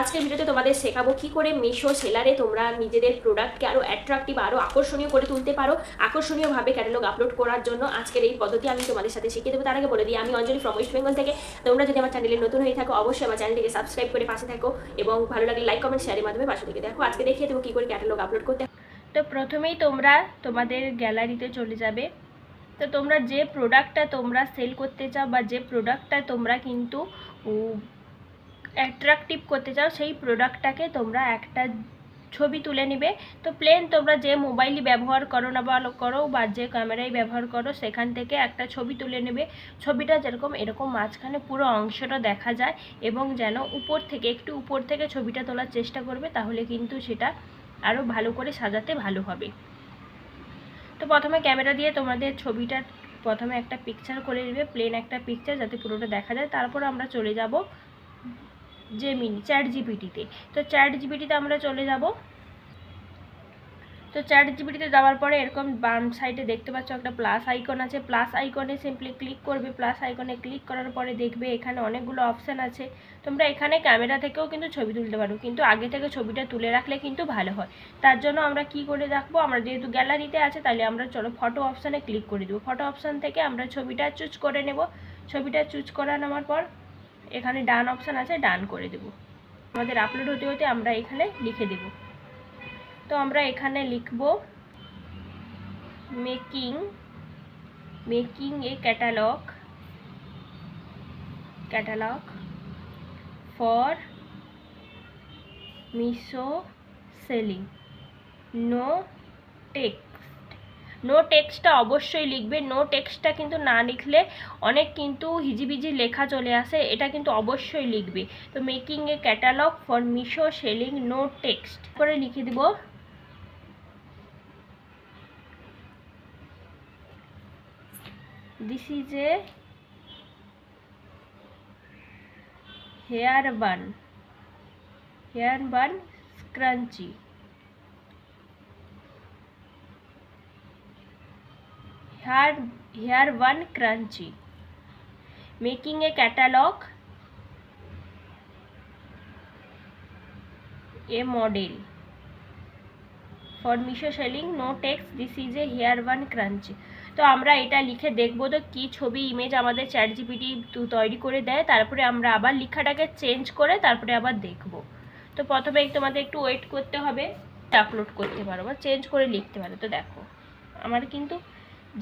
আজকের ভিডিওতে তোমাদের শেখাবো কি করে মিশো সেলারে তোমরা নিজেদের প্রোডাক্টকে আরো অ্যাট্রাকটিভ আরো আকর্ষণীয় করে তুলতে পারো। আকর্ষণীয়ভাবে ক্যাটালগ আপলোড করার জন্য আজকের এই পদ্ধতি আমি তোমাদের সাথে শিখিয়ে দেবো। তার আগে বলে দিই, আমি অঞ্জলি ফ্রম ওয়েস্ট বেঙ্গল থেকে। তোমরা যদি আমার চ্যানেলে নতুন হয়ে থাকো অবশ্যই আমার চ্যানেলটিকে সাবস্ক্রাইব করে পাশে থাকো এবং ভালো লাগলে লাইক কমেন্ট শেয়ারের মাধ্যমে পাশে থেকে দেখো। আজকে দেখিয়ে দেবো কি করে ক্যাটালগ আপলোড করতে। তো প্রথমেই তোমরা তোমাদের গ্যালারিতে চলে যাবে। তো তোমরা যে প্রোডাক্টটা তোমরা সেল করতে চাও বা যে প্রোডাক্টটা তোমরা কিন্তু অ্যাট্রাকটিভ করতে চাও সেই প্রোডাক্টটাকে তোমরা একটা ছবি তুলে নেবে। তো প্লেন তোমরা যে মোবাইলই ব্যবহার করো না বা যে ক্যামেরাই ব্যবহার করো সেখান থেকে একটা ছবি তুলে নেবে। ছবিটা যেরকম এরকম মাঝখানে পুরো অংশটা দেখা যায় এবং যেন একটু উপর থেকে ছবিটা তোলার চেষ্টা করবে, তাহলে কিন্তু সেটা আরও ভালো করে সাজাতে ভালো হবে। তো প্রথমে ক্যামেরা দিয়ে তোমাদের ছবিটা প্রথমে একটা পিকচার করে নেবে, প্লেন একটা পিকচার যাতে পুরোটা দেখা যায়। তারপর আমরা চলে যাব জেমিনি চ্যাট জিপিটিতে। তো চ্যাট জিপিটিতে আমরা চলে যাব। তো চ্যাট জিপিটিতে যাওয়ার পরে এরকম বাম সাইডে দেখতে পাচ্ছ একটা প্লাস আইকন আছে। প্লাস আইকনে সিম্পলি ক্লিক করবে। প্লাস আইকনে ক্লিক করার পরে দেখবে এখানে অনেকগুলো অপশান আছে। তোমরা এখানে ক্যামেরা থেকেও কিন্তু ছবি তুলতে পারো, কিন্তু আগে থেকে ছবিটা তুলে রাখলে কিন্তু ভালো হয়। তার জন্য আমরা কি করে রাখবো, আমরা যেহেতু গ্যালারিতে আছে তাহলে আমরা চলো ফটো অপশানে ক্লিক করে দেবো। ফটো অপশান থেকে আমরা ছবিটা চুজ করে নেব। ছবিটা চুজ করে নেওয়ার পর এখানে ডান অপশান আছে, ডান করে দেব। আমাদের আপলোড হতে হতে আমরা এখানে লিখে দেব। তো আমরা এখানে লিখব making a catalog for Meesho selling. নো টেক্সটটা অবশ্যই লিখবে। নো টেক্সটটা কিন্তু না লিখলে অনেক কিন্তু হিজিবিজি লেখা চলে আসে, এটা কিন্তু অবশ্যই লিখবে। তো making a catalog for Meesho selling, no text করে লিখে দেব। This is a hair bun scrunchie. Hair bun crunchy. Making a catalog, a model for Misho selling, no text. This is a hair bun crunchy. তো আমরা এটা লিখে দেখবো তো কি ছবি ইমেজ আমাদের চ্যাট জিপিটি তৈরি করে দেয়। তারপরে আমরা আবার লেখাটাকে চেঞ্জ করে তারপরে আবার দেখব। তো প্রথমে তোমাদের একটু ওয়েট করতে হবে, আপলোড করতে পারো বা চেঞ্জ করে লিখতে পারো। তো দেখো আমার কিন্তু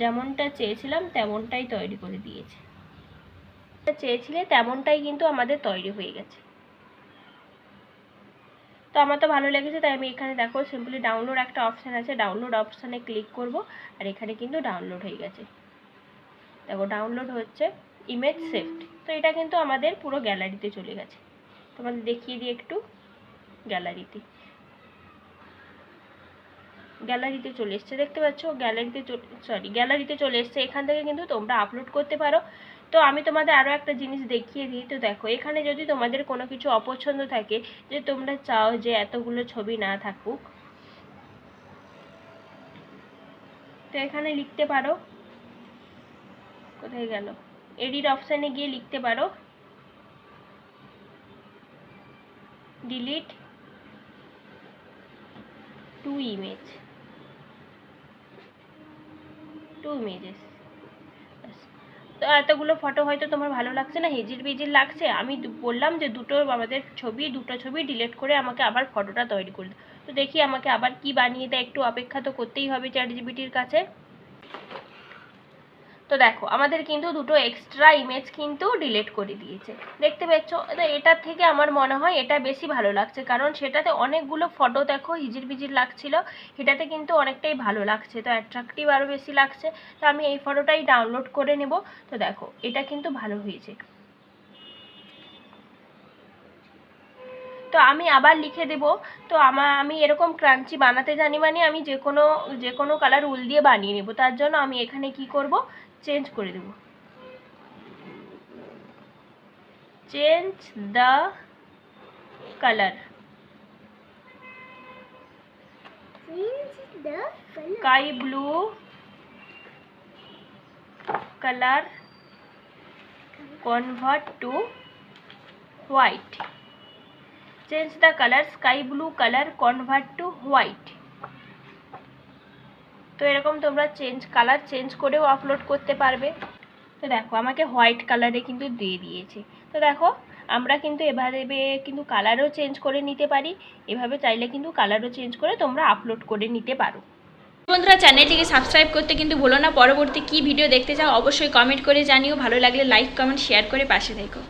যেমনটা চেয়েছিলাম তেমনটাই তৈরি করে দিয়েছে। চেয়েছিলে তেমনটাই কিন্তু আমাদের তৈরি হয়ে গেছে। তো আমার তো ভালো লেগেছে, তাই আমি এখানে দেখো সিম্পলি ডাউনলোড একটা অপশান আছে, ডাউনলোড অপশানে ক্লিক করব আর এখানে কিন্তু ডাউনলোড হয়ে গেছে। দেখো ডাউনলোড হচ্ছে, ইমেজ সেভড। তো এটা কিন্তু আমাদের পুরো গ্যালারিতে চলে গেছে। তোমাদের দেখিয়ে দিই একটু। গ্যালারিতে চলে এসছে, দেখতে পাচ্ছ গ্যালারিতে চলে এসছে। এখান থেকে কিন্তু তোমরা আপলোড করতে পারো। তো আমি তোমাদের আরও একটা জিনিস দেখিয়ে দিই। তো দেখো এখানে যদি তোমাদের কোনো কিছু অপছন্দ থাকে, যে তোমরা চাও যে এতগুলো ছবি না থাকুক, তো এখানে লিখতে পারো। কোথায় গেল, এডিট অপশানে গিয়ে লিখতে পারো ডিলিট টু ইমেজেস। তো এতগুলো ফটো হয়তো তোমার ভালো লাগছে না, হিজির লাগছে। আমি বললাম যে দুটো ছবি ডিলিট করে আমাকে আবার ফটোটা তৈরি করে দাও। তো দেখি আমাকে আবার কি বানিয়ে দেয়, একটু অপেক্ষা তো করতেই হবে চ্যাট জিপিটির কাছে। তো দেখো আমাদের কিন্তু দুটো এক্সট্রা ইমেজ কিন্তু ডিলিট করে দিয়েছে, দেখতে পাচ্ছ। তো এটার থেকে আমার মনে হয় এটা বেশি ভালো লাগছে, কারণ সেটাতে অনেকগুলো ফটো দেখো হিজির লাগছিল, এটাতে কিন্তু অনেকটাই ভালো লাগছে, তো অ্যাট্রাকটিভ আরও বেশি লাগছে। তো আমি এই ফটোটাই ডাউনলোড করে নেব। তো দেখো এটা কিন্তু ভালো হয়েছে। তো আমি আবার লিখে দেব। তো আমি এরকম ক্রাঞ্চি বানাতে জানি, মানে আমি যে কোনো কালার উল দিয়ে বানিয়ে নেব। তার জন্য আমি এখানে কি করব, চেঞ্জ করে দেব। Change the colour, sky blue colour convert to white. Change the colour sky blue colour convert to white. তো এরকম তোমরা কালার চেঞ্জ করেও আপলোড করতে পারবে। তো দেখো আমাকে হোয়াইট কালারে কিন্তু দিয়ে দিয়েছে। তো দেখো আমরা কিন্তু এভাবে কিন্তু কালারও চেঞ্জ করে নিতে পারি, এভাবে চাইলে কিন্তু কালারও চেঞ্জ করে তোমরা আপলোড করে নিতে পারো। বন্ধুরা চ্যানেলটিকে সাবস্ক্রাইব করতে কিন্তু ভুলো না। পরবর্তী কী ভিডিও দেখতে চাও অবশ্যই কমেন্ট করে জানিও। ভালো লাগলে লাইক কমেন্ট শেয়ার করে পাশে থেকো।